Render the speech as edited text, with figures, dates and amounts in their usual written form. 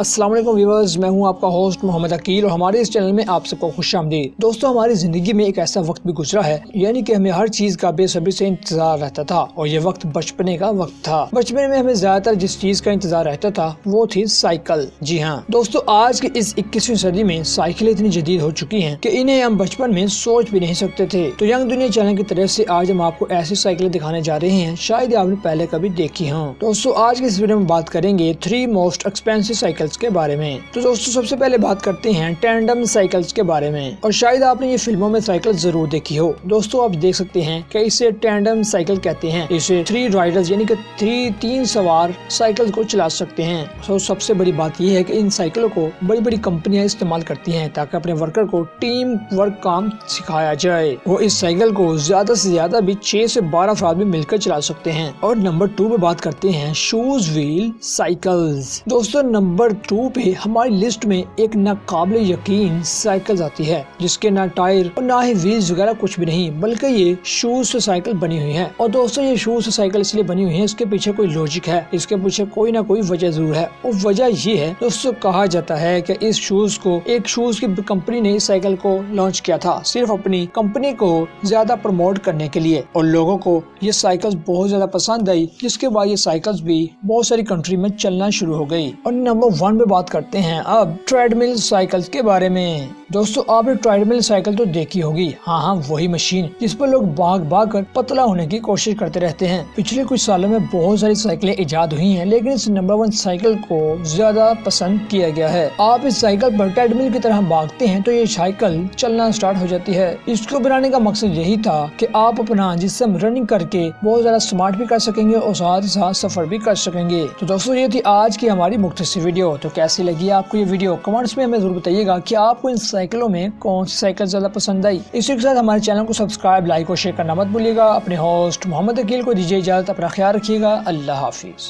अस्सलाम वालेकुम व्यूअर्स, मैं हूं आपका होस्ट मोहम्मद अकील और हमारे इस चैनल में आप सबको खुशामदीद। दोस्तों, हमारी जिंदगी में एक ऐसा वक्त भी गुजरा है यानी कि हमें हर चीज का बेसब्री से इंतजार रहता था और ये वक्त बचपने का वक्त था। बचपन में हमें ज्यादातर जिस चीज का इंतजार रहता था वो थी साइकिल। जी हाँ दोस्तों, आज की इस 21वीं सदी में साइकिल इतनी जदीद हो चुकी है कि इन्हें हम बचपन में सोच भी नहीं सकते थे। तो यंग दुनिया चैनल की तरफ से आज हम आपको ऐसी साइकिलें दिखाने जा रहे हैं शायद आपने पहले कभी देखी हो। दोस्तों, आज की इस वीडियो में बात करेंगे 3 मोस्ट एक्सपेंसिव साइकिल्स के बारे में। तो दोस्तों, सबसे पहले बात करते हैं टैंडम साइकिल्स के बारे में। और शायद आपने ये फिल्मों में साइकिल जरूर देखी हो। दोस्तों, आप देख सकते हैं कि इसे टैंडम साइकिल कहते हैं। इसे 3 राइडर्स यानी कि 3 सवार साइकिल को चला सकते हैं। तो सबसे बड़ी बात यह है कि इन साइकिलों को बड़ी बड़ी कंपनियां इस्तेमाल करती हैं ताकि अपने वर्कर को टीम वर्क काम सिखाया जाए। वो इस साइकिल को ज्यादा से ज्यादा भी 6 से 12 अफराद भी मिलकर चला सकते हैं। और नंबर 2 पे बात करते हैं शूज व्हील साइकिल्स। दोस्तों, नंबर 2 पे हमारी लिस्ट में एक नाकाबिल यकीन साइकिल आती है जिसके ना टायर और ना ही व्हील्स वगैरह कुछ भी नहीं, बल्कि ये शूज से साइकिल बनी हुई है। और दोस्तों, ये शूज से साइकिल इसलिए बनी हुई है, इसके पीछे कोई लॉजिक है, इसके पीछे कोई ना कोई वजह जरूर है। और वजह ये है दोस्तों, कहा जाता है कि इस शूज को एक शूज की कंपनी ने इस साइकिल को लॉन्च किया था सिर्फ अपनी कंपनी को ज्यादा प्रमोट करने के लिए, और लोगों को ये साइकिल बहुत ज्यादा पसंद आई, जिसके बाद ये साइकिल्स भी बहुत सारी कंट्री में चलना शुरू हो गई। और नंबर 1 पे बात करते हैं अब ट्रेडमिल साइकिल्स के बारे में। दोस्तों, आपने ट्रेडमिल साइकिल तो देखी होगी। हाँ, वही मशीन जिस पर लोग भाग भाग कर पतला होने की कोशिश करते रहते हैं। पिछले कुछ सालों में बहुत सारी साइकिलें इजाद हुई हैं, लेकिन इस नंबर 1 साइकिल को ज्यादा पसंद किया गया है। आप इस साइकिल पर ट्रेडमिल की तरह भागते हैं तो ये साइकिल चलना स्टार्ट हो जाती है। इसको बनाने का मकसद यही था कि आप अपना जिस्म रनिंग करके बहुत ज्यादा स्मार्ट भी कर सकेंगे और साथ ही साथ सफर भी कर सकेंगे। तो दोस्तों, ये थी आज की हमारी मुख्तसर वीडियो। तो कैसी लगी आपको ये वीडियो? कमेंट्स में हमें जरूर बताइएगा कि आपको इन साइकिलों में कौन सी साइकिल ज्यादा पसंद आई। इसी के साथ हमारे चैनल को सब्सक्राइब, लाइक और शेयर करना मत भूलिएगा। अपने होस्ट मोहम्मद अकील को दीजिए इजाजत। अपना ख्याल रखिएगा। अल्लाह हाफिज।